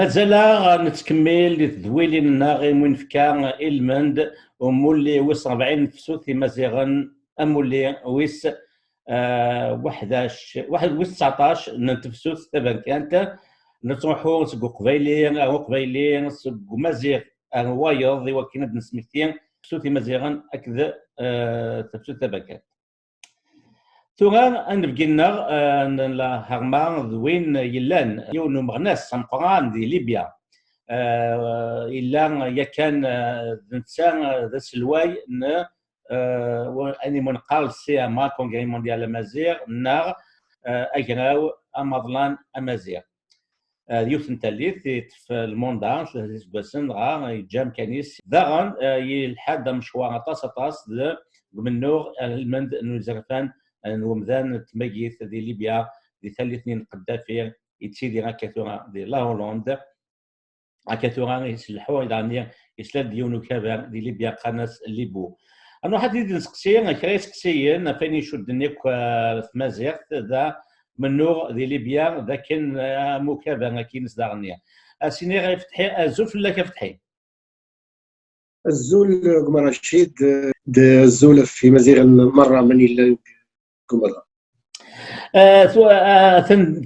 مازال نتكمل تدويلنا غير من فكا المند ومولي ويس 40 فسوث مزيغن امولي ويس 11 ويس 19 نتفسوث تبان كانت نتروحو سكو قبايلي سكو مزيغ وايض وكنا نسميتين فسوث مزيغن اكذا تفسوث تبان كانت توغا نبقينا لا هرما ذوين يلان يونو مغناس سمقران دي ليبيا إلا يكان الإنسان ذا سلواي ن أني منقال سي ما كونغري مونديال أمازيغ نار أجراو أمضلان أمازيغ يوث نتاليث في الموندان ثلاثة سباسن غا يجام كانيس ذاغن يلحد مشوار طاس منور المند نوزرفان ومذان تميث دي ليبيا دي ثلاثين قدافير يتسيدي غاكاثورا دي لا هولندا غاكاثورا يسلحوا يعني يسلاد ديونو كابر دي ليبيا قناص ليبو انا واحد يدي نسقسي كرا يسقسيين فين يشدني في مازيغ ذا منور دي ليبيا ذا كان مكابر كاين صداغنيا اسيني غيفتحي الزول فلا كيفتحي الزول قمر رشيد الزول في مازيغ مره من الا قمر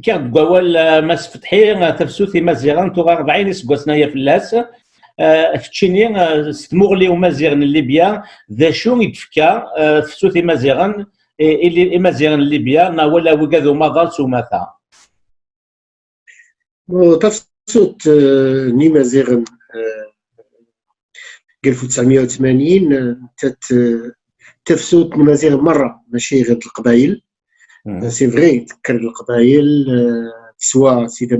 كان قوال ماس فتحي تفسوثي مازيغان تو 40 سكوسنايا فلاس فتشيني ستموغلي ومازيغن ليبيا ذا شو يتفكا تفسوثي مازيغان اللي مازيغن ليبيا ولا وكادو ماضال سوماثا تفسوت ني مازيغن 1980 تفسوت مازيغن مره ماشي غير القبائل سي فغي تذكر القبائل سواء سيدا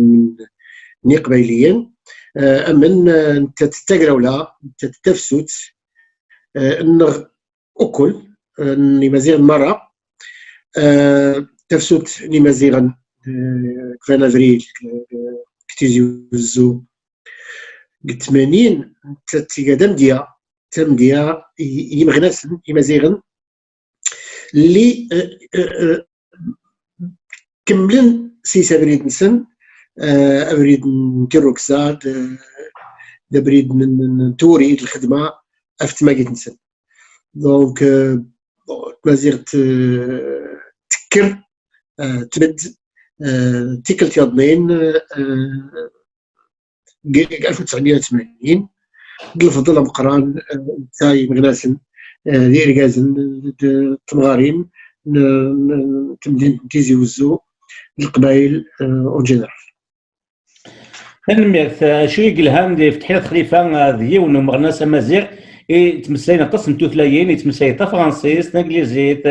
من قبائليين امن انت تتقراولا انت تتفسوت ان اكل نمازيغ مره تفسوت نمازيغ كفان افريل كتيزيوزو 80 تيغا تمديا يمغناس يمازيغن اللي كملن سيس ابريد نسن ابريد نتيروكساد ابريد نتوري الخدمه افت ما قيت نسن دونك مازيغ تكر تبد تيكلت يضمين 1980 الفضل مقران تاي مغناسن دير غازن تمغارين تمدين تيزي وزو القبائل اون جينيرال. تنميت شي قلهام دي فتحية خليفة ديون ومغناس مازيغ يتمساينا تصن توثلايين يتمساي تا فرنسيس تا انجليزيت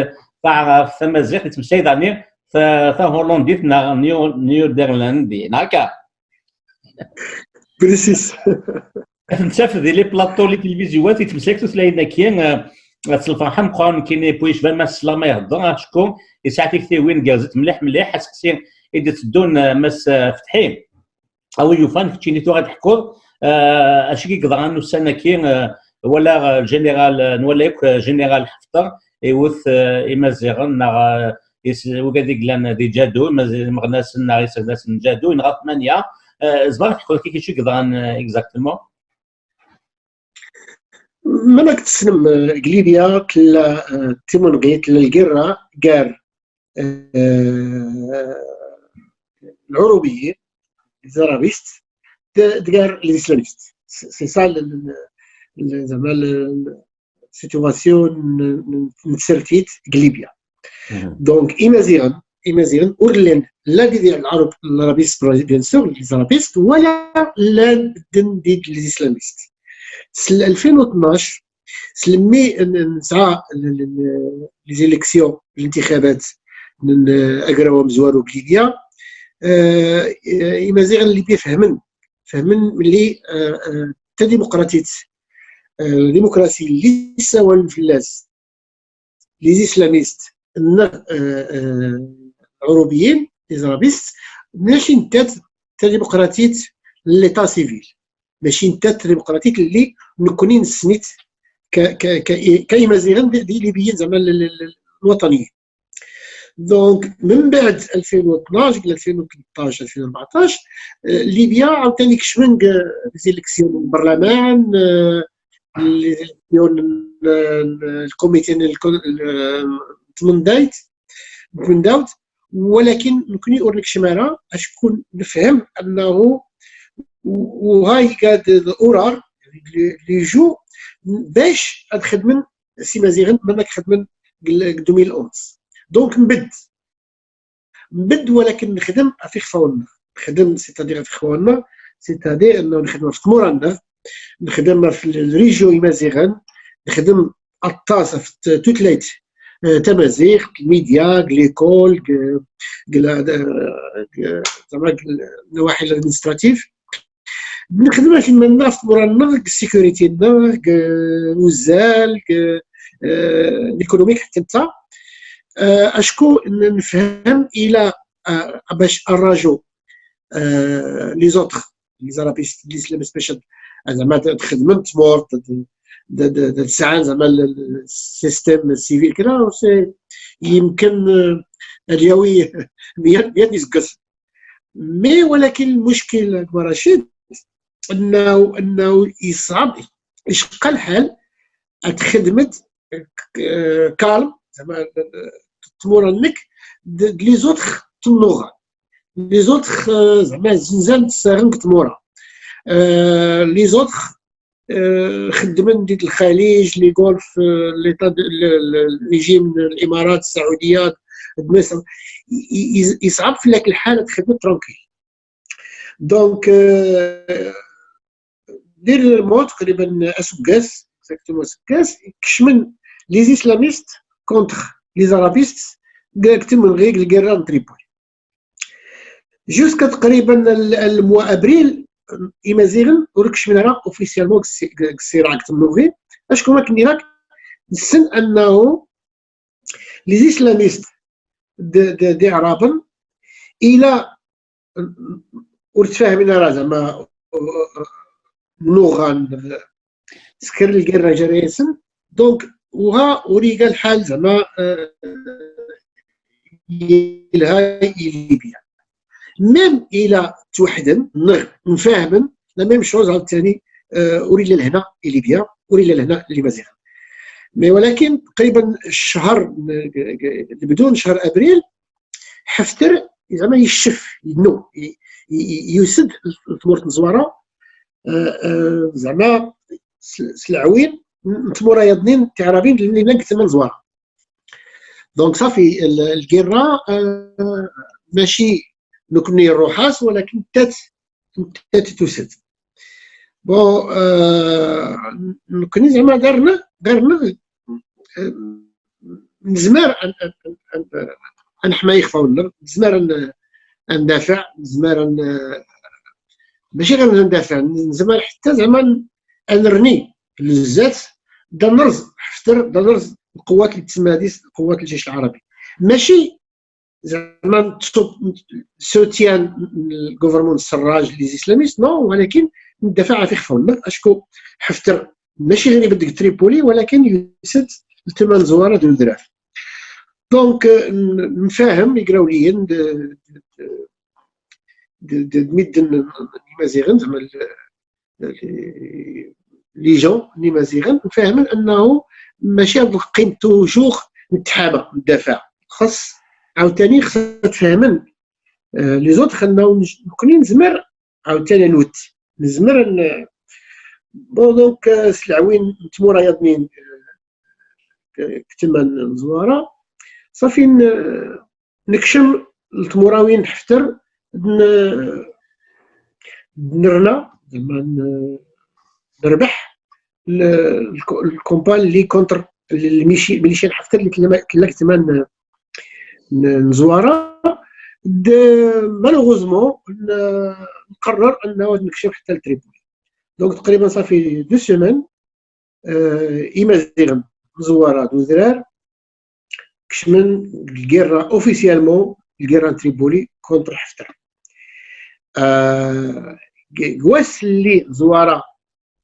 تعرف تا مازيغ يتمساي داني تا هولنديت نيودرلاندي هكا بريسيس تنساف دي لي بلاطو لي تلفزيوات يتمساك توثلاينا كاين الفرحان قران كاين بويش بان ما السلام يهضر شكون يساعدك وين جازت مليح حسكسين اذا تدون ماس فتحين او يوفان كتشيني تو غتحكوا اش كيقدر انه السنه كاين ولا الجنرال نوليك جنرال حفتر يوث امازيغن وكاديك لان دي جادو مغناس ناس ناس جادو نغا 8 زبر تحكوا كيفاش يقدر اكزاكتومون ما كتسلم قليبيا كلا تيمون غيت للقرة قار العروبيين الزرابيست دقار الاسلاميست سي سا زعما السيتواسيون نتسرتيت قليبيا دونك ايمازيغن اورلين لا ديال العرب العربيست بيان سور الزرابيست ولا لا بدن ديك الاسلاميست. سل 2012 سلمي نسعى لي زيليكسيون الانتخابات من اقراو مزوارو بليبيا يمازيغ اللي بيفهمن ملي تا ديمقراطيه اللي ساوى الفلاس لي اسلاميست عروبيين لي زرابيست ماشي نتا ديمقراطيه ليطا سيفيل ماشي نتا ديمقراطيه اللي مكونين السنيت كيمازيغن دي ليبيين زعما الوطنيين دونك من بعد 2012 الى 2013 2014 ليبيا عاوتاني كشمن زيليكسيون البرلمان، الكوميتي تمنداوت، ولكن نكوني اورنيك شمارة اشكون نفهم انه وهاي قاد الاورار اللي جو باش نخدم سي مازيغن منك خدمن 2011. دونك نبد ولكن نخدم في خفاولنا، نخدم سيتادير في خفاولنا، سيتادير انه نخدم في تموراندا، نخدم في الريجيو مازيغن، نخدم الطاسه في توتليت تمازيغ، الميديا، ليكول، زعما النواحي الادمنستراتيف، نخدم كيما الناس تمورنا السيكوريتي الوزال الايكونوميك حتى انت اشكو نفهم الى باش نراجو لي زوتر لي زارابيست الاسلام سبيشال زعما تخدم تمور تسعى زعما السيستم السيفيل كذا يمكن اليوي بيان يسقس مي. ولكن المشكل رشيد انه يصعب يشقى الحال تخدمت كالم زعما تمور انك لي زوتر تنوغا لي زوتر زعما زنزان تساغن تمورا لي زوتر خدمن ديك الخليج لي غولف الريجيم الامارات السعوديه مصر يصعب في لك الحاله تخدم ترونكيل. دونك دير الموت تقريبا اسوكاس اكزاكتومون اسوكاس كشمن لي اسلاميست كونتر لي زارابيست كتم من غير الكيران تريبولي جوسكا تقريبا الموا ابريل إمازيغن وركش من راه اوفيسيالمون كسيراك تموغي اشكو ما كني راك نسن انه لي اسلاميست دي عرابن الى ورتفاهم راه زعما لغان سكر الكيرا جريسن. دونك وها وريقا الحال زعما الهاي ليبيا ميم الى توحدن نفاهمن لا ميم شوز عاوتاني وريلا لهنا ليبيا وريلا لهنا لمازيغ مي. ولكن تقريبا الشهر بدون شهر ابريل حفتر زعما يشف ينو يسد تمورت نزواره زعما سلعوين تمورا يضنين تعرابين اللي نقت من زواره. دونك صافي الكيرا ماشي نكوني الروحاس ولكن تات تسد بون نكوني زعما دارنا نزمر نحماي خفاولنا نزمر ندافع نزمر ماشي غير ندافع نزمر حتى زعما نرني الزات دنرز حفتر دنرز القوات اللي تسمى هذه قوات الجيش العربي ماشي زعما سوتيان الجوفرمون السراج لي اسلاميست نو ولكن ندافع في خفاولنا اشكو حفتر ماشي غير بدك تريبولي ولكن يسد الثمان زواره ديال الدراف. دونك نفهم يقراوليين ميدن مازيغن زعما لي جون لي مازيغن نفهم انه ماشي غنبقى توجور نتحامى ندافع خاص عاوتاني خصها تفهمن لي زوت خلناو نكوني نزمر عاوتاني نوت نزمر بون. دونك سلعوين تمورا يضنين كتمان زواره صافي نكشم التموراوين نحفتر نرنا زعما نربح الكومبان اللي كونتر الميليشيا نحفتر اللي كلا كتمان نزواره مالوغوزمون نقرر انه نكشف حتى لتريبولي. دونك تقريبا صافي 2 سيمان إمازيغن زواره دوزرار كشمن الكيرا اوفيسيالمون الكيرا تريبولي كونتر حفتر كواس اللي زواره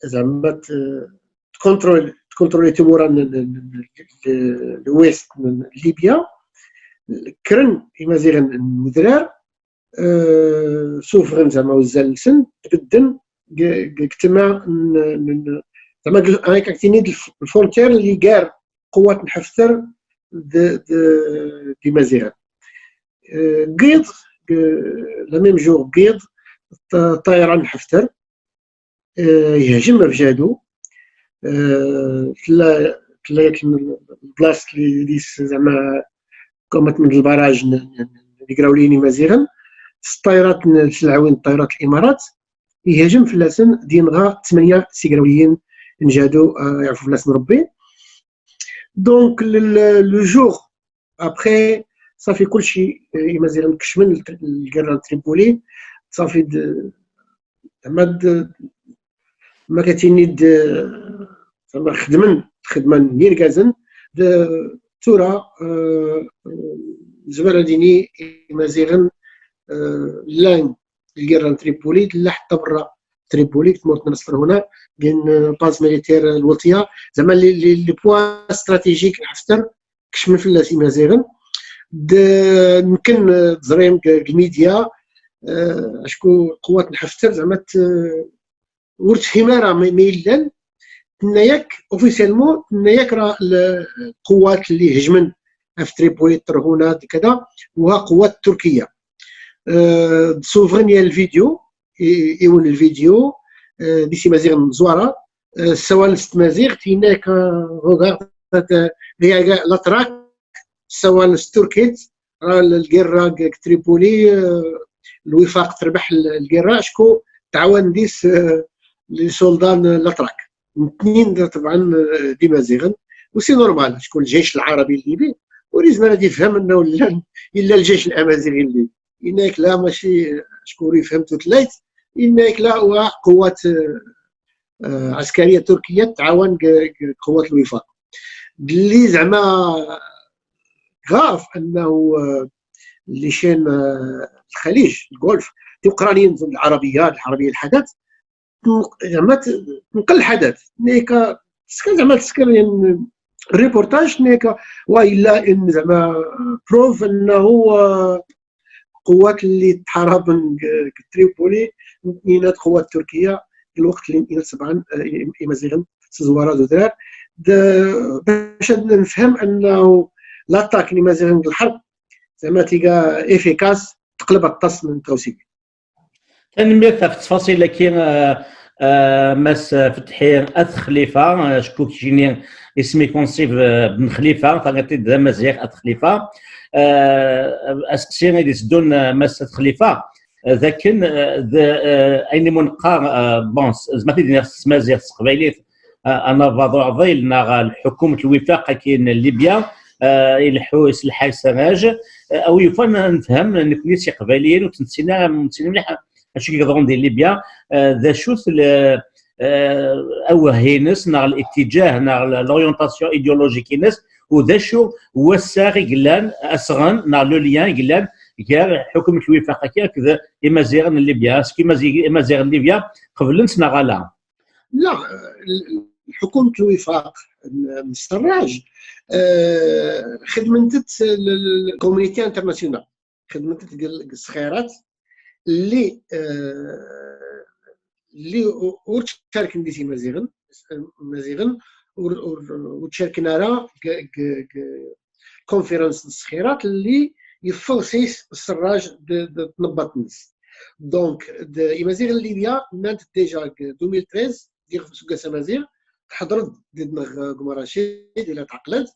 زعما تكونترولي تمورا الويست من ليبيا كرن إمازيغن المدرار سوفغن زعما وزال السن تبدن اجتماع زعما هاك كاينين الفونتير اللي كار قوات الحفتر دي مازيغن قيض لا ميم جور قيض طيران حفتر يهجم بجادو تلايك البلاص اللي زعما قامت من البراج اللي قراو ليني مازيغن الطائرات العوين طائرات الامارات يهاجم في اللسن دينغا 8 سيكراويين نجادو يعرفوا في لسن ربي دونك لو جور ابخي صافي كلشي مازيغن كشمل الكرة تريبولي صافي ما كتيني زعما خدمه نيركازن تورا زبالة ديني مازيغن لان الكرة تريبولي لا حتى برا تريبولي تموت نصر هنا بين باز ميليتير الوطيه زعما لي بوان استراتيجيك حفتر كشمل في اللاسي مازيغن يمكن تزريم الميديا اشكو قوات الحفتر زعما ورت حماره ميلان تناياك اوفيسيالمون تناياك راه القوات اللي هجمن في تريبولي الترهونات كذا وها قوات تركيه سوفرينيا الفيديو يون الفيديو دي سي مازيغ زواره سواء مازيغ تيناك روغارد لاتراك سواء التركيت راه الكيرا تريبولي الوفاق تربح الكيرا شكو تعاون ديس لي سولدان لاتراك الاثنين طبعا دي مازيغن وسي نورمال شكون الجيش العربي الليبي ولازم غادي يفهم انه الا الجيش الامازيغي الليبي انك لا ماشي شكون فهمتو تلايت انك لا هو قوات عسكريه تركيه تعاون قوات الوفاق اللي زعما غاف انه اللي شان الخليج الجولف تيقرانيين العربيه الحدث زعما تنقل الحدث نيكا زعما تسكر الريبورتاج نيكا والا ان زعما بروف انه قوات اللي تحارب تريبولي نينات قوات تركيه الوقت اللي طبعا مازيغن زواره دودرار باش نفهم انه لاطاك اللي مازيغن الحرب زعما تيكا افيكاس تقلب الطاس من توسيبي تنمية في التفاصيل لكن ماس فتحي اث خليفه شكون كيجيني اسمي كونسيف بن خليفه فغاتي مازيغ اث خليفه اسكسي غادي يسدون ماس خليفه لكن اين منقى بون زعما تيدير مازيغ قبيليت انا فاضو عضيل نا الحكومه الوفاق كاين ليبيا يلحو يسلح السراج او يفهم نفهم نكوني شي قبائليين وتنسينا مليح اش كيقدرون ديال ليبيا ذا شوث او هينس نا الاتجاه نا لورينتاسيون ايديولوجيك ناس وذا شو هو الساغي قلان اسغن نا لو ليان قلان كاع حكومه الوفاق كذا امازيغن ليبيا اسكي امازيغن ليبيا قبل نسنا غالا لا حكومه الوفاق السراج خدمت الكوميونيتي انترناسيونال خدمت الصخيرات اللي ورتشارك نديسي مازيغن وتشاركنا راه كونفيرنس الصخيرات اللي يفوسيس السراج تنبط الناس دونك مازيغن ليبيا نانت ديجا 2013 ديال سوكا مازيغ تحضرت ديال قمراشي ديال تعقلت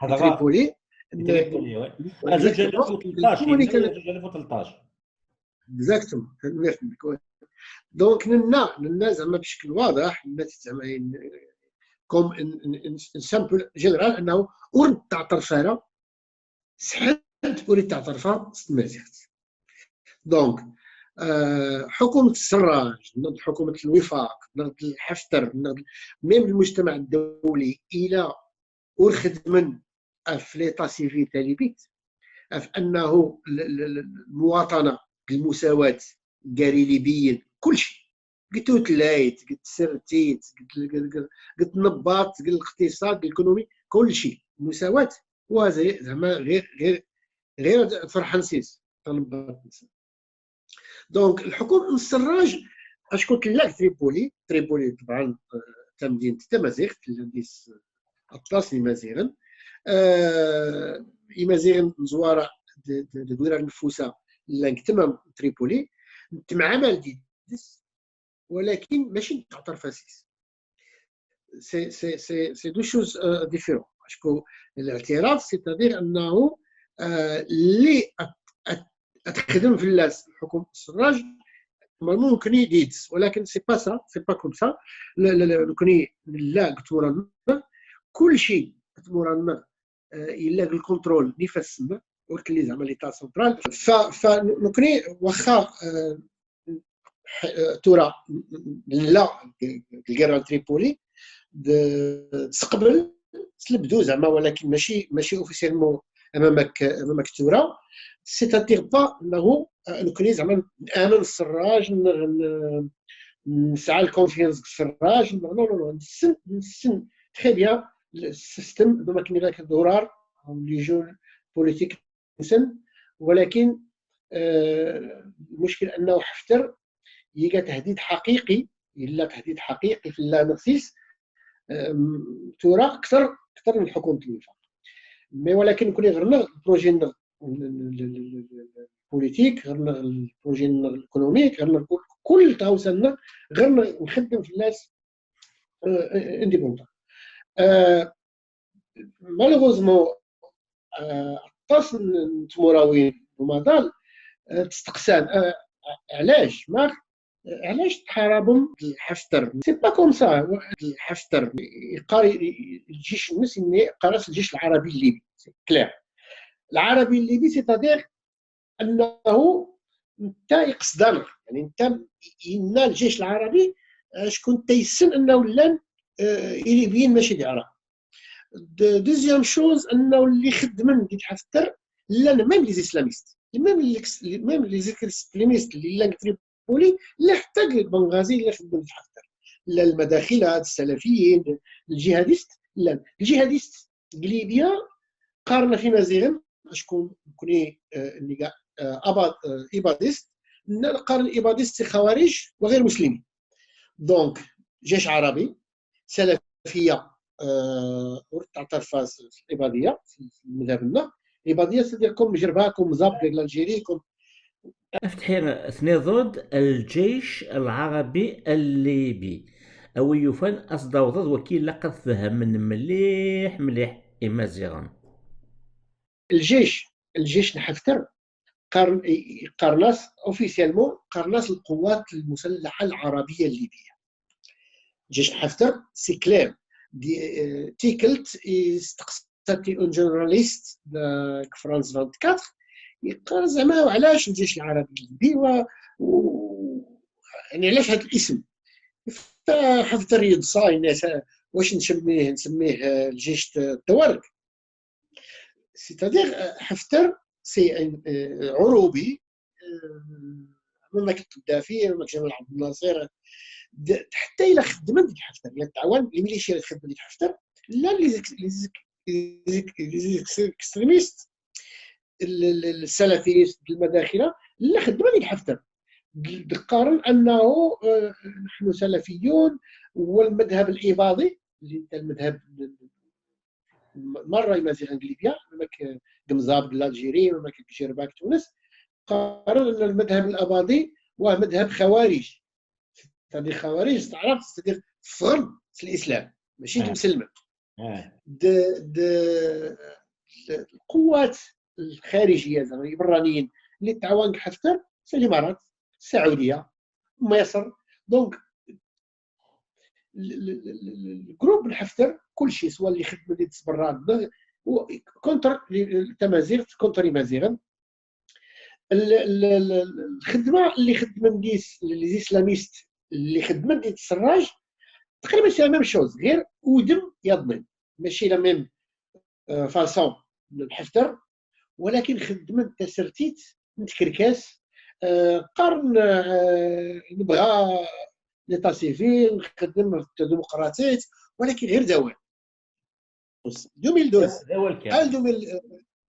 تريبولي 2013 اكزاكتومون دونك لنا زعما بشكل واضح زعما كوم سامبل جينيرال انه ورد تاع طرفاره سحد ورد تاع طرفه مازيغت دونك حكومه السراج نض حكومه الوفاق نض الحفتر نض ميم المجتمع الدولي الى ورخدمن في ليطا سيفيل تاع ليبيت في انه المواطنه المساواه كاري ليبيين كلشي قلت تلايت قلت سرتيت قلت نباط قلت الاقتصاد الايكونومي كلشي المساواه زعما غير غير فرحان سيس طالب. دونك الحكومه السراج اش قلت لك تريبولي طبعا تمدينه تمازيغ تلنديس اطلاس مازيغن مازيغن زواره دويره النفوسه لانك تمام تريبولي تمعمل ديس ولكن ماشي تاع طرفاسيس. سي دو شوز ديفيرون. باسكو الاعتراف سيتادير انه اللي تخدم في اللاس الحكومه السراج ممكن يديدس ولكن سي با سا سي با كوم سا. لا كوني لا كتمرن كل شيء كتمرن الا الكونترول نفس قلت لي زعما ليتا سنترال فنكوني واخا تورا لا الكيرا تريبولي تستقبل تلبدو زعما ولكن ماشي اوفيسيلمون امامك تورا. سيتادير با انه نكوني زعما نامن السراج نسعى الكونفيونس بالسراج نو نو نو نسن تري بيان السيستم دوما كاين ذاك الدولار اللي جو بوليتيك نسن. ولكن المشكل انه حفتر يلقى تهديد حقيقي في اللامسيس تورا اكثر من حكومه الوفاق. مي ولكن كوني غير البروجي البوليتيك غير البروجي الايكونوميك غير كل تاوسنا غير نخدم في الناس انديبوندون. مالوغوزمون الطاس نتمراوين ومازال تستقسان علاش تحاربهم حفتر. سي با كوم سا. حفتر يقاري الجيش المسلمي قراص الجيش العربي الليبي كلير. العربي الليبي سيتادير انه انت يقصدنا يعني انت ان الجيش العربي شكون تيسن انه لان الليبيين ماشي ديال العرب. دوزيام شوز انه اللي خدمن ديال حفتر لا ميم لي اسلاميست ميم لي اسلاميست اللي لا تريبولي لا حتى البنغازي اللي خدمن ديال حفتر لا المداخلات السلفيين الجهاديست لا الجهاديست ليبيا قارنا في مازيغن شكون كوني اللي كاع اباديست قارن اباديست خوارج وغير مسلمين. دونك جيش عربي سلفيه تعترف في الاباديه في مذهبنا الاباديه تديركم جرباكم مزاب ديال الجيريكم افتحي ثني ضد الجيش العربي الليبي او يفن اصدر ضد وكيل لقد فهم من مليح امازيغان. الجيش نحفتر قرناس اوفيسيالمون قرناس القوات المسلحه العربيه الليبيه. جيش حفتر سي كلير تيكلت استقصتي اون جورناليست فرانس 24 يقال زعما علاش الجيش العربي الليبي يعني علاش هذا الاسم حفتر يدصاي الناس واش نسميه الجيش التوارق. سيتادير حفتر سي عروبي مملكه القذافي مملكه جمال عبد الناصر حتى الى خدمت ديك حفتر الى تعاون الميليشيا اللي تخدم ديك حفتر لا لي اكستريميست السلفيست المداخله لا خدمت ديك حفتر قارن انه نحن سلفيون والمذهب الاباضي اللي انت المذهب مره مازيغ ليبيا ماك قمزاب الجيري ماك جرباك تونس قارن ان المذهب الاباضي هو مذهب خوارج. هذه خوارج تعرف تدير فغر في الاسلام ماشي مسلمه. القوات الخارجيه زعما البرانيين اللي تعاون حفتر في الامارات السعوديه مصر. دونك الجروب الحفتر كل شيء سواء اللي خدم اللي تسبران كونتر التمازيغ كونتر مازيغا. الخدمه اللي خدم لي اسلاميست اللي خدمت ديال السراج تقريبا سي ميم شوز غير ودم يضمن ماشي لا ميم فاسون الحفتر ولكن خدمت تسرتيت نتكركاس قرن نبغى ليطا سيفيل نخدم في الديمقراطيات ولكن غير دوام 2012 دول كامل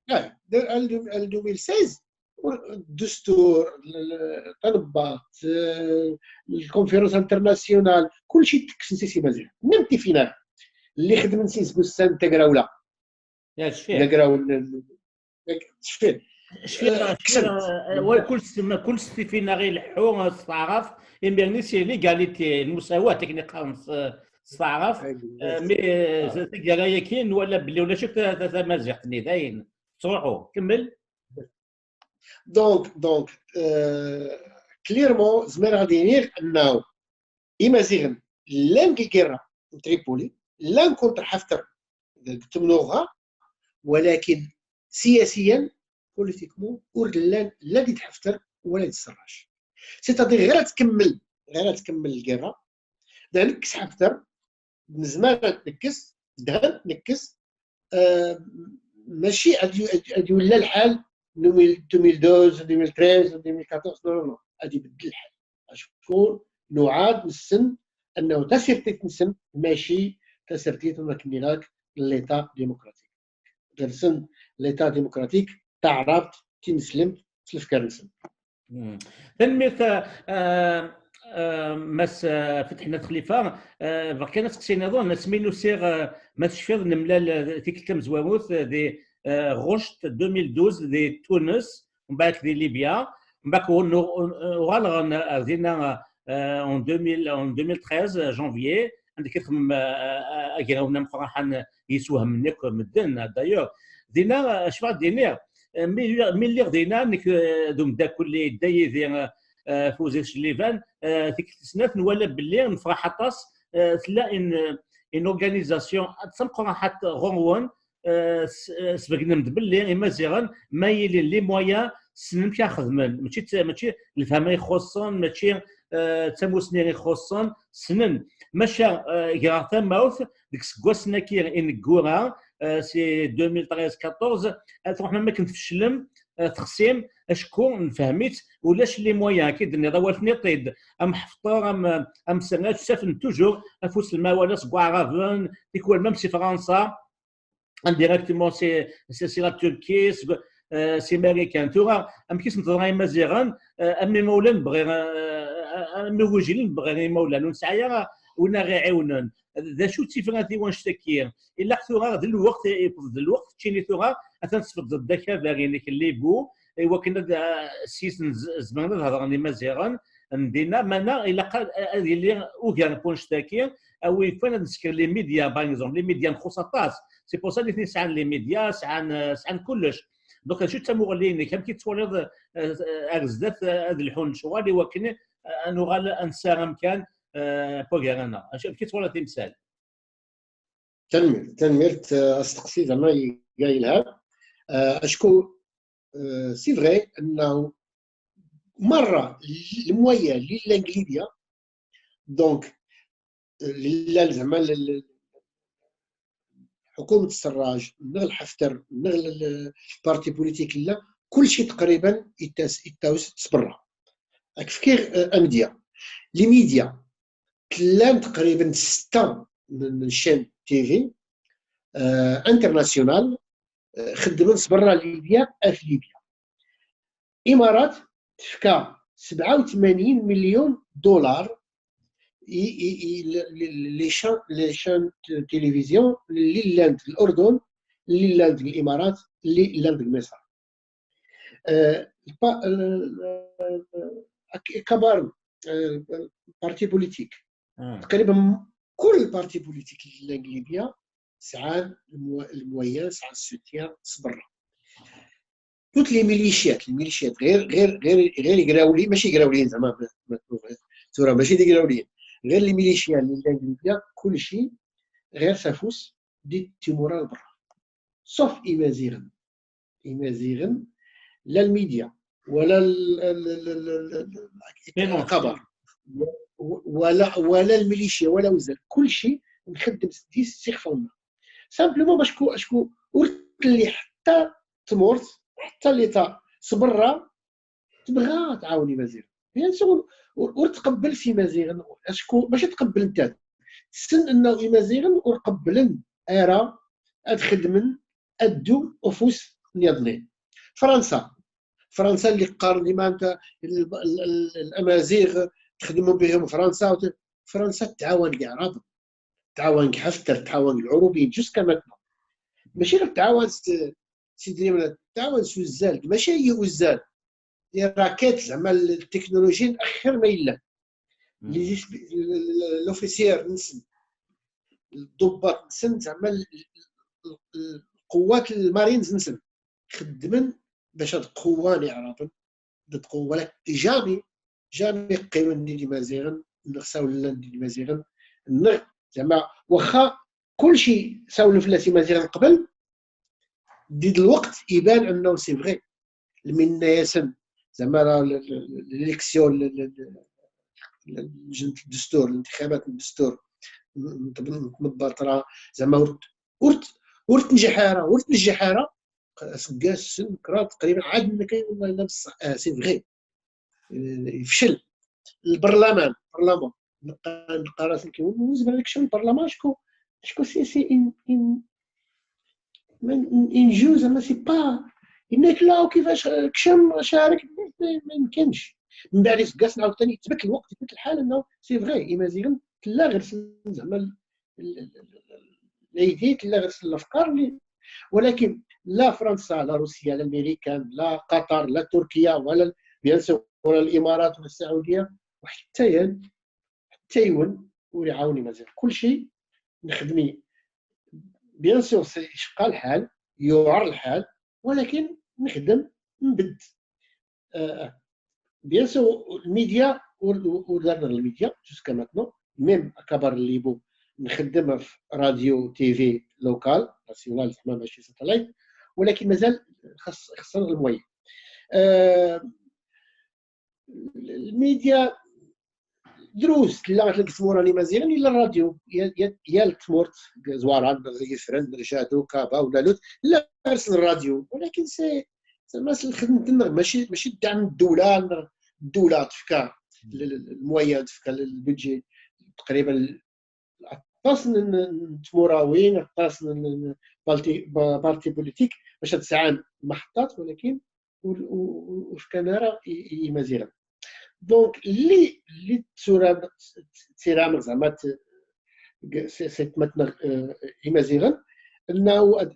دار 2016 الدستور، التنبط، الكونفيرونس انترناسيونال، كلشي تكس نسيتي مزيان. نمتي فينا اللي خدم نسيت بوستان تقراولا يا شفيق تقراو شفيه كل فينا غير الحقوق الصعرف يمبرني سي ليغاليتي المساواه اللي قامت الصعرف مي تقرا كاين ولا بلي ولا شفت مازيغ داين تروحوا كمل. دونك كليرمون زمير غادي ينير انه إمازيغن لان كيكيرا تريبولي لان كونتر حفتر تمنوغها، ولكن سياسيا بوليتيكمون لا دي تحفتر ولا تسراش. سيتادي غير تكمل الكيرا دا نكس حفتر زمان تنكس دهن تنكس ماشي غادي ولا الحال 2012 2013 2014 نو غادي يبدل الحال. شكون نعاد نسن انه تسيرتي تنسن ماشي تسيرتي تمكني لك ليتا ديمقراطيك درسن ليتا ديمقراطيك تعرف تنسلم تلفكر نسن تنمية مس فتحنا خليفه كانت سقسينا نظن سمينو سيغ ما تشفيض نملال تيك الكم زواوث دي غشت 2012 دي تونس ومن بعد دي ليبيا ومن بعد وغالغ دينا en 2013 جانفيي عندك كتخدم اكراونا مقراحا يسوهم منك مدن دايوغ دينا شفا دينير مي اللي غدينا انك دوم دا كل داي دي فوزي شليفان ديك السنات نولى باللي نفرح حطاس تلا ان اورغانيزاسيون تسمقوا حتى غونوان سبقنا باللي مازيغان ما يلي لي مويا سنم كي خدمن ماشي الفهم يخصن ماشي تموسني يخصن سنن ماشا غاتا ماوث ديك سكواسنا كي ان كورا سي 2013 14 تروح ما كنت فشلم تقسيم اشكون نفهميت ولاش لي مويان كيدني ضوالتني طيد ام حفطور ام سنات سافن توجور افوس الموالس كوارافون تيكوال ميم سي فرنسا انديريكتومون سي لا تركي سي امريكان تورا ام كيس نتضرا مزيغان امي مولان بغي امي وجيلين بغي مولان ونسعيا ونا غيعاونن ذا شو تيفرانتي وانشتكي الا ثورا ذا الوقت تشيني ثورا تنصفد الذكاء باغينك اللي بو ايوا كنا سيسن زمان هضرني مزيغان ندينا مانا الا قال اللي اوكان بونشتاكي او فين نسكر لي ميديا باغ اكزومبل لي ميديا نخصطاس سي بور سا اللي سعان لي ميديا سعان كلش دوك شو تمغليني كم كي تولد اغزدات هذا الحون شغالي ولكن انو غال انسى مكان بوغانا كي تولد تمثال تنمير استقصي زعما قايلها اشكو سي فغي انه مره المويه للانجليزيه دونك زعما حكومه السراج نغ حفتر نغ البارتي بوليتيك لا كلشي تقريبا يتاوس تسبرا كيف امديا لي ميديا كلام تقريبا 6 من شان تيفي انترناسيونال خدموا سبرا ليبيا في ليبيا. امارات تفكا 87 مليون دولار لي شان تلفزيون اللي لاند الاردن اللي لاند الامارات اللي لاند مصر كبار بارتي بوليتيك تقريبا كل بارتي بوليتيك اللي ليبيا سعان المويان سعان السوتيان صبرا توت لي ميليشيات غير يقراولي ماشي يقراولين زعما تورا ماشي دي يقراولين غير لي ميليشيات اللي ليبيا كلشي غير سافوس دي تيمورا برا صوف إمازيغن لا الميديا ولا الخبر ولا الميليشيا ولا وزاره كلشي نخدم دي سيخفونا سامبلومون باش اشكو ورت اللي حتى تمورت حتى اللي صبرا تبغى تعاوني مزيغ بيان سور وتقبل في مزيغ اشكو باش تقبل انت تسن انه مزيغ وقبلن ارا ادخدمن ادو افوس نيضني. فرنسا اللي قارن ديما انت الامازيغ تخدموا بهم فرنسا، فرنسا تعاون كاع رابط، تعاون كاع حفتر، تعاون العروبيين جوسكا ماتنا. ماشي غير تعاون سيدي، تعاون سوزال، ماشي هي وزال دي راكيت زعما التكنولوجيا اخر ما يلا لوفيسير نسن الضباط نسن زعما القوات المارينز نسن خدمن باش هاد القوه اللي عرفن تقوى، ولكن جامي قيمه ندير مزيغن نخساو لا ندير مزيغن زعما واخا كلشي ساولوا فلاسي مزيغن قبل ديد الوقت يبان انه سي فغي من ياسن زعما ليكسيون لجنه الدستور، الانتخابات الدستور مضبط راه زعما ورت نجحاره سكاس سن كرا تقريبا عاد كاين والله بصح سي فغي يفشل. البرلمان نلقى راسي كيوزن هذاك الشيء. البرلمان شكون سي ان جو زعما سي با انك لا وكيفاش كشم شارك ما يمكنش. من بعد سكاس عاوتاني يثبت الوقت، يثبت الحال انه سي فغي ايمازيغن لا غير زعما الايديت لا غير الافكار اللي، ولكن لا فرنسا لا روسيا لا امريكان لا قطر لا تركيا ولا بيان سور ولا الامارات ولا السعوديه وحتى تايوان ويعاوني مازال كلشي نخدمي. بيان سور يشقى الحال يعر الحال، ولكن نخدم نبد. بيان سور الميديا ودارنا الميديا جوسكا ماتنو ميم كبر اللي بو نخدم في راديو تي في لوكال ناسيونال زعما ماشي ساتلايت، ولكن مازال خصنا المويه. الميديا دروس لا تلقى راني مزيان الا الراديو يا التمورت زواران يفرن رشادو كابا ولا لوت لا ارسل الراديو، ولكن سي زعما خدمتنا ماشي دعم الدوله تفكا المويه تفكا البيدجي تقريبا عطاس التموراوين عطاس بارتي بوليتيك باش تسعى المحطات، ولكن وفي كنارة مزيان. دونك اللي تسيرامر زعما سيت ماتنا مزيان انه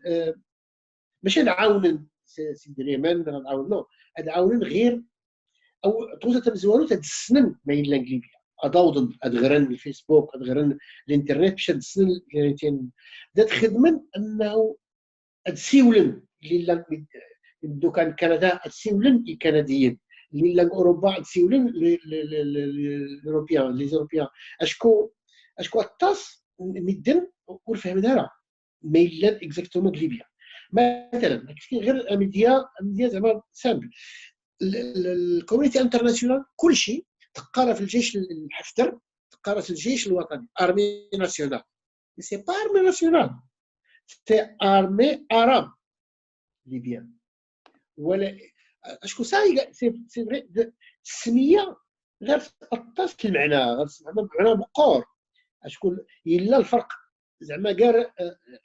ماشي نعاون سيدي ريمان نعاون نو نعاون غير او توزا تمزوالو تدسنن ما يلا ليبيا ادوضن ادغرن الفيسبوك ادغرن الانترنت باش تدسنن دات خدمن انه ادسيولن ليلا بدو كان كندا ادسيولن الكنديين ليلا اوروبا ادسيولن الاوروبيان لي زوروبيان اشكو الطاس مدن والفهم دارا ما يلا اكزاكتومون ليبيا مثلا غير الميديا زعما سامبل الكوميونيتي انترناسيونال كلشي تقرا في الجيش الحفتر، تقرا في الجيش الوطني ارمي ناسيونال، سي با ارمي ناسيونال سي ارمي عرب ليبيان ولا اشكون ساي سي فري السميه غير الطاس المعنى غير زعما معنى بقور اشكون الا الفرق زعما كار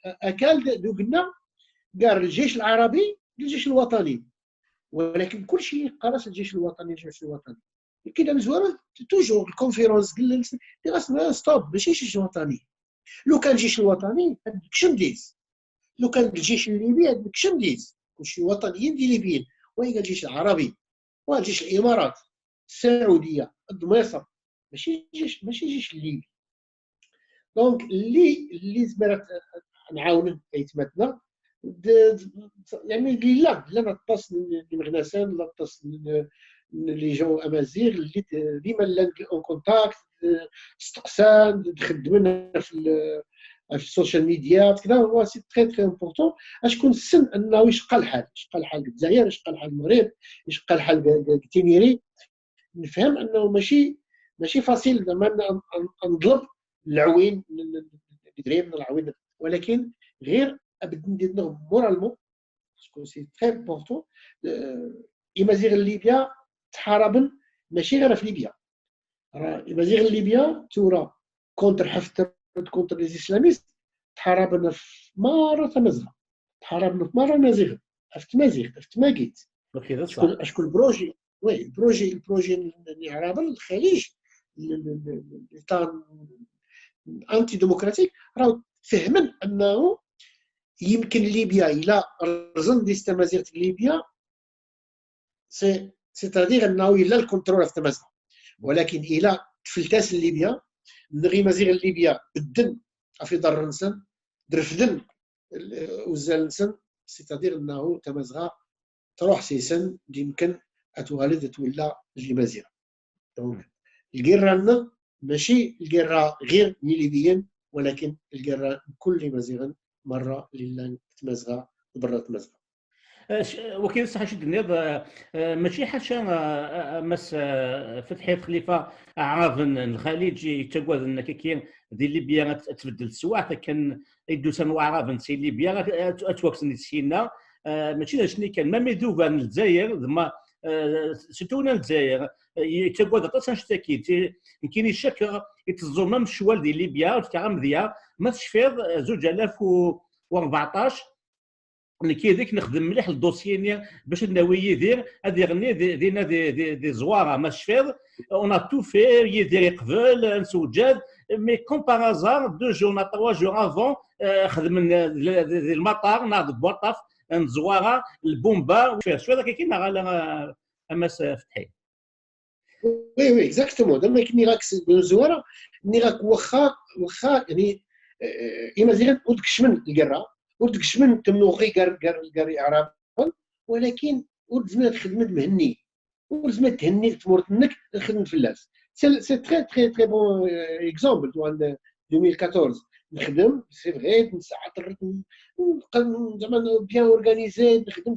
اكال دوقنا كار الجيش العربي الجيش الوطني، ولكن كلشي قراص الجيش الوطني كاين مزوار توجور الكونفيرونس قال ستوب ماشي الجيش الوطني. لو كان الجيش الوطني كشم ديز، لو كان الجيش الليبي كشم ديز كلشي وطنيين دي ليبيين، وين قال الجيش العربي والجيش الامارات السعوديه مصر ماشي جيش الليبي. دونك اللي زبرت نعاون ايتماتنا يعني لا نتصل بالمغنسان لا نتصل لي جون امازيغ اللي ديما اون كونتاكت استقسام تخدمنا في السوشيال ميديا كذا. هو سي تري امبورطون اشكون السن انه يشقى الحال الجزائر، يشقى الحال المغرب، يشقى الحال التينيري. نفهم انه ماشي فاصيل زعما نطلب العوين ندريب العوين، ولكن غير ابد ندير مورالمون باسكو سي تري امبورطون. امازيغ ليبيا تحاربن ماشي غير في ليبيا، راه امازيغ ليبيا تورا كونتر حفتر كونتر لي اسلاميست تحاربن في مارة مزرعة، تحاربن في مارة مزيغ في تمازيغ في تماكيت. وكذا صح. شكون البروجي، وي البروجي اللي عرب الخليج انتي ديمقراطيك، راه فهمن انه يمكن ليبيا الى رزن ديستمازيغ ليبيا سيتادير انه الى الكونترول في تمازيغ، ولكن الى تفلتاس ليبيا نغي مزيغ ليبيا بدن في درنسن درفدن وزالنسن، سيتادير انه تمازغا تروح سيسن يمكن اتوالد تولى لمزيغ. دونك الكيرا لنا ماشي الكيرا غير ليبيين، ولكن الكيرا كل مزيغ مره لله تمازغا وبرا تمازغا. وكيل صح شد النيض ماشي حاشا مس فتحي خليفه عارف الخليج يتقوى ان كاين دي ليبيا تبدل السواح كان يدوسن وعرف نسي ليبيا اتوكس نسينا ماشي شنو كان ما ميدوفان الجزائر زعما سيتونا الجزائر يتقوى تصا نشتكي كاين الشك يتزور مام الشوال ديال ليبيا وتكرم ديال ما تشفيض 2014 اللي كيديك نخدم مليح الدوسيي باش ناوي يدير هذه غني دينا دي زواره ما شفيض اون تو في يدير يقبل نسوجاد مي كوم بارازار 2 جور 3 جور افون خدم المطار ناض بورطاف نزواره البومبا شويه كاين على امس فتحي. وي اكزاكتومون دابا كني راك الزواره ني راك واخا يعني مثلا ودك شمن القرا ودك شمن تمنوغي قار عرب، ولكن ولازم تخدم مهني ولازم تهني تمورتنك تخدم فلاس. سي تري بون اكزومبل دوان 2014 نخدم سي فغي نساعد الريتم زعما بيان اورغانيزي نخدم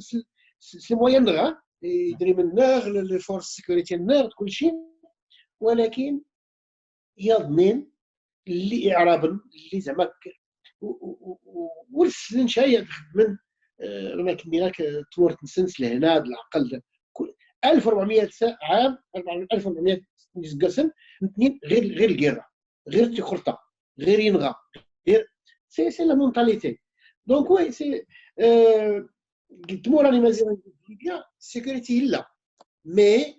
سي مويان نغا يدري من ناغ لي فورس سيكوريتي ناغ كلشي، ولكن يا ضمين اللي اعرابا اللي زعما ورث شايع من انا كني راك تورت نسنس لهنا بالعقل 1400 عام 1400 سن اثنين غير الكيرا غير تيخرطه غير ينغى غير سي لا مونتاليتي. دونك وي سي تمور راني مازال ليبيا سيكوريتي لا مي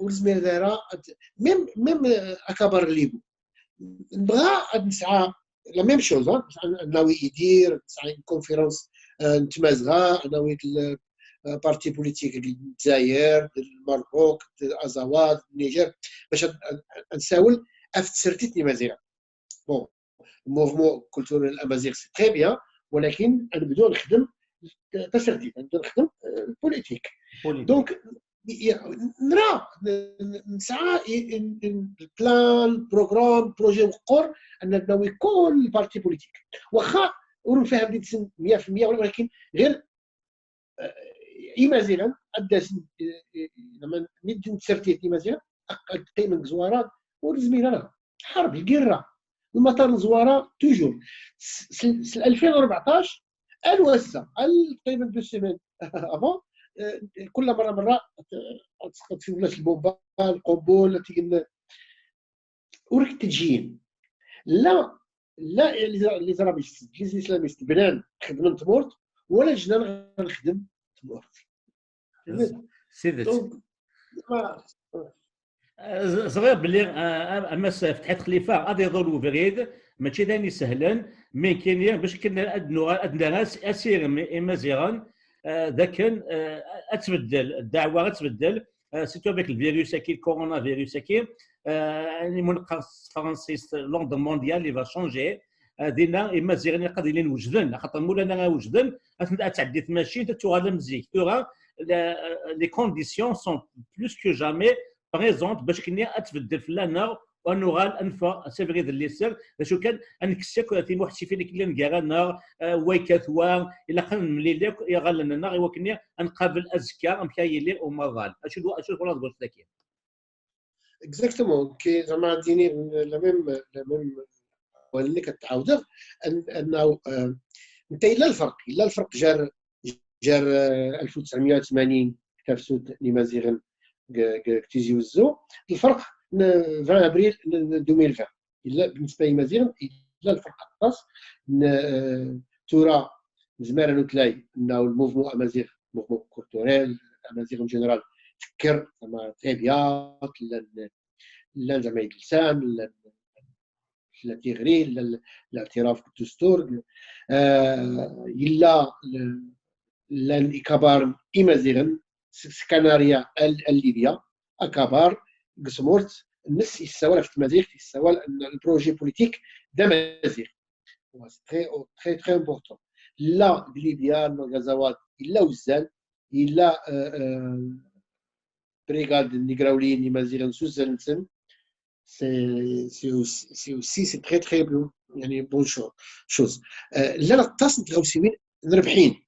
والزمير دايره ميم اكبر ليبو نبغى نسعى لا ميم شوز ناوي يدير نسعى كونفيرونس نتمازغا ناوي بارتي بوليتيك ديال الجزائر ديال المغرب ديال ازاوات النيجر باش نساول افتسرتيتني مزيان. بون الموفمون كولتورال الامازيغ سي تري بيان، ولكن نبداو نخدم تسرديد نبدا نخدم البوليتيك. دونك نرى نسعى البلان بروغرام بروجي وقور ان ناوي كل بارتي بوليتيك واخا ونفهم ديك 100% ولكن غير مثلا اداس لما ندي نتسرتيت مثلا قيمه زوارات ورزمينا حرب الكيرا المطار زواره توجور 2014 الوسه تقريبا 2 سيمين افون كل مره تسقط في بلاصه البومبا القنبول ورك تجين لا اللي زرابيست الاسلاميست بنان خدمن تمورت ولا جنا نخدم تمورت سيدت صغير بلي امس فتحت خليفه غادي يظلوا فريد ماشي ثاني سهلا مي كاين باش كنا ادنا ناس اسير مزيغا ذاك اتبدل الدعوه غتبدل سيتو بك الفيروس كي كورونا فيروس كي يعني منقص فرانسيس لوندر مونديال اللي فا شونجي دينا مزيغا قادرين وجدن خاطر مولانا وجدن تعدي ماشي تتوغا مزيك تورا لي كونديسيون سون بلوس كو جامي بريزونت باش كني اتبدل في لنا ونغال انفا سيفريد اللي سر شو كان انكسك في محتفل اللي نقرانا ويكثوا الى خن ملي يغلنا وكني نقابل ازكى مكايلي ومضال اشو ولا تقول ذكي اكزاكتومون كي زعما ديني لا ميم واللي كتعاود انه انت الا الفرق جار 1980 كتفسد لمازيغن كتيجي وزو الفرق 20 ابريل 2020 الا بالنسبه لمازيغن الا الفرق قطاس تورا زمارة نتلاي انه الموفمون امازيغ موفمون كولتوريل امازيغ اون جينيرال تفكر زعما تريبيات لا زعما يجلسان لا تيغري لا الاعتراف بالدستور الا الإكابار إمازيغن سكناريا الليبيا أكابار قسمورت الناس يساوى في المزيغ يساوى البروجي بوليتيك دمازيغ تري تري تري امبورطون لا ليبيا الغزوات إلا وزان إلا بريغاد النيغراوليين إمازيغن سوزانسن سي aussi c'est très très bon يعني بون شوز لا التصل غاوسيوين ربحين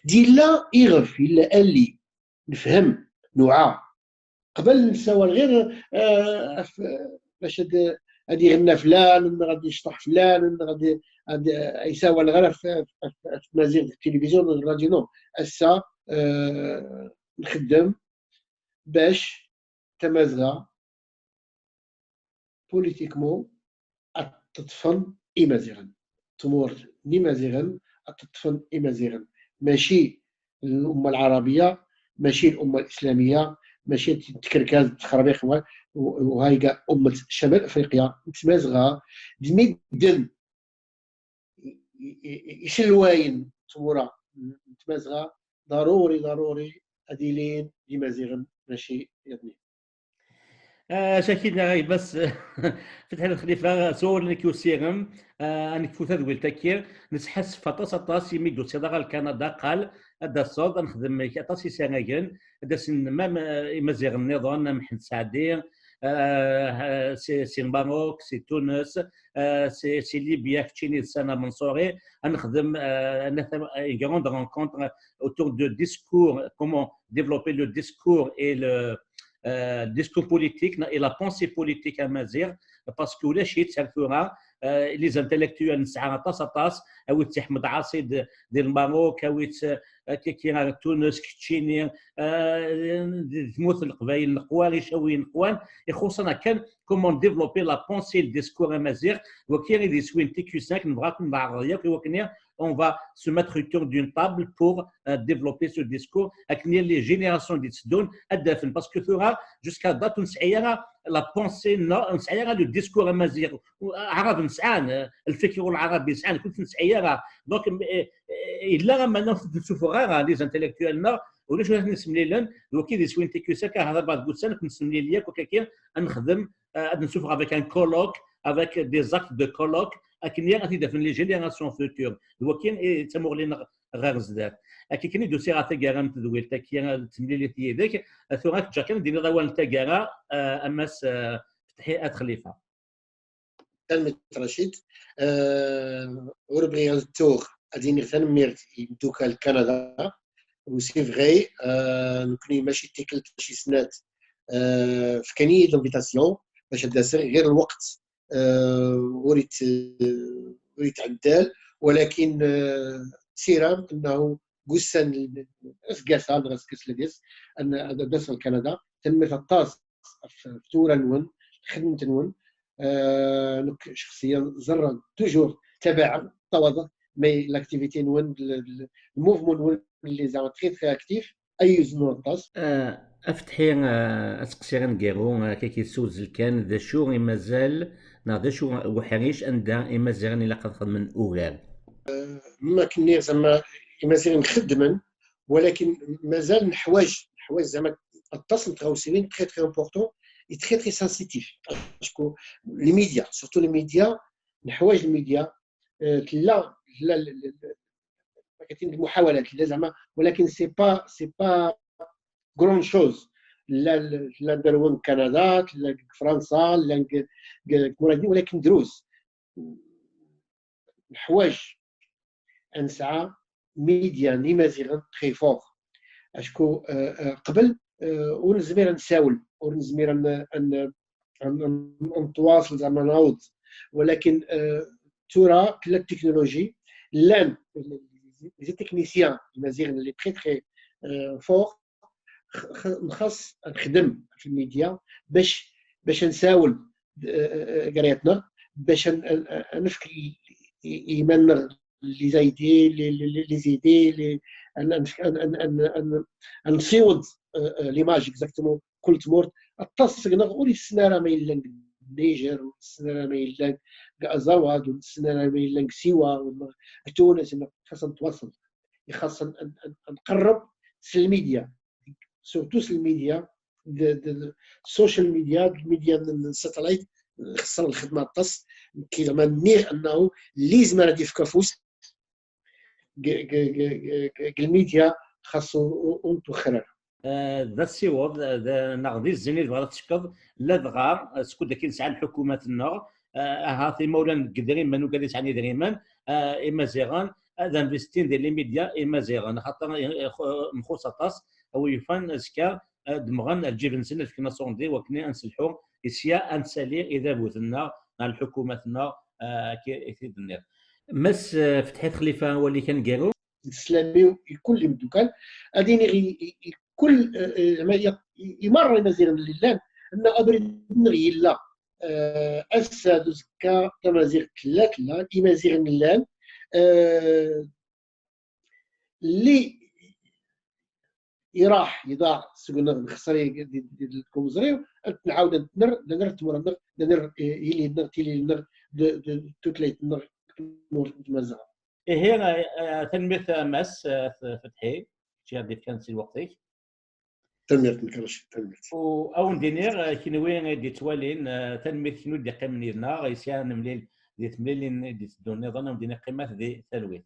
ديلا يغف الا اللي نفهم نوعا قبل نساوى غير باش غادي يغنى فلان غادي يشطح فلان غادي يساوى غير في مزيد التلفزيون الراديو نو اسا نخدم باش تمازغا بوليتيكمون تطفن إمازيغا تمور نمازيغا تطفن إمازيغا ماشي الأمة العربية ماشي الأمة الإسلامية ماشي تكركاز تخربيق وهاي كاع أمة شمال أفريقيا متمازغة دميدن يسلواين تمورا متمازغة ضروري أديلين لمازيغا ماشي يدني شاكينا غاي بس فتح الخليفه سولني كيوسيغم انك فوت هذا تكير نسحس فطاس طاس يميدو سيدا كندا قال هذا الصوت نخدم طاس سنغن هذا سن ما مزيغ النظام محمد سعدي سي الماروك سي تونس سي ليبيا كتشيني سنه منصوري نخدم une grande rencontre autour de discours comment développer le discours et le discours politique et la pensée politique amazigh parce que ولا شي تسالفوها لي زانتيليكتوال نسعى طاس او احمد عاصي ديال الماروك او كي تونس كتشيني تموت القبائل القواري شاويين القوان يخصنا كان كومون ديفلوبي لا بونسي الديسكور امازيغ وكاين دي سوين تي كيو 5 نبغاكم نعرض وكاين on va se mettre autour d'une table pour développer ce discours avec les générations d'Itsdoun parce que jusqu'à date la pensée le discours amazigh عرب نسعان الفكر العربي نسعان كنت نسعيها دونك الا ما نشوفوا غير لي زانتيليكتوالنا ولا شو نسمي لهم وكي دي سوين تيكو ساكا هذا بعد قلت سنه نسمي ليك وكاين نخدم نشوف افيك ان كولوك افيك دي زاكت دو كولوك لكن يا غادي دافن لي جينيراسيون فوتور هو كاين تمور لينا غير زداد كي كاين دوسي غاتا كاع تدويل تا كي تمليلي يديك ثورات جا كان دير روان تا كاع اماس فتحيات خليفه كلمة رشيد وربغي التور غادي نغتنمير دوكا لكندا وسي فغي نكوني ماشي تيكلت شي سنات في كاني لونفيتاسيون باش هدا غير الوقت وريت عدال ولكن سيرام انه قسان اسكاسا نغسكس لديس ان هذا درس كندا تنمي الطاس في تورا نون خدمة نون نك شخصيا زرا توجور تابع التواضع مي لاكتيفيتي نون الموفمون نون اللي زعما تري اكتيف اي زنو الطاس افتحي اسقسي غنكيرو كي سوز كان ذا شو مازال ذا شو وحريش اندا مازال الا قد خدم اوغال ما كني زعما مازال نخدم ولكن مازال نحواج زعما التصل تغاوسيين تري تري امبورطون et très très sensitif parce que les médias surtout les médias نحواج الميديا لا كاين المحاولات لا زعما ولكن سي با غران شوز لا دارون كندا لا فرنسا لا ولكن دروز نحواج نسعى ميديا نمازيغ تري فور اشكو قبل ونزمير نساول ونزمير نتواصل زعما نعاود ولكن ترى كلا التكنولوجي لان لي تكنيسيان المازيغ اللي تري تري فور نخص نخدم في الميديا باش نساول قرايتنا باش نفك ايماننا لي زايدي لي زيدي ان نصيوض ليماج اكزاكتومون كولت مورت التصق ولي السناره ما يلان النيجر والسناره ما يلان زواد والسناره ما يلان سيوا تونس خاصنا نتواصل خاصنا نقرب الميديا سورتو الميديا السوشيال ميديا الميديا الساتلايت خاصنا الخدمه الطس كيما نير انه لازم غادي يفكر في وسط الميديا خاصو اونتو خير ذا السيوض نغدي الزنيد بغا تشكض لا دغا سكون داك نسعى الحكومات النغ هاثي مولا قدرين منو قال يسعني دريمان اما زيغان هذا انفستين ديال لي ميديا اما زيغان خاطر مخوص طاس او يفان اسكا دمغان الجيفن سنه كنا صوندي وكنا نسلحو اسيا انسالي اذا بوثنا الحكوماتنا كي النير مس فتحت خليفه هو اللي كان قالوا الاسلامي كل مدوكان اديني كل يمر المزيغ لله ان ابرد نغي لا اساد زكا تمازيغ كلا كلا يمازيغ لله اللي يراح يضاع سكون الخسري ديال الكومزريو نعاود نر تمر نر يلي نر تيلي نر توتليت نر مزرعه هي تنمية ماس فتحي شي غادي كانسي وقتك تنمية نكرش تنمية او ندير كنوي دي توالين تنمية شنو دي قيم لنا غيسيان مليل دي تمليل دي تدوني ظن ودينا قيمات دي ثلويث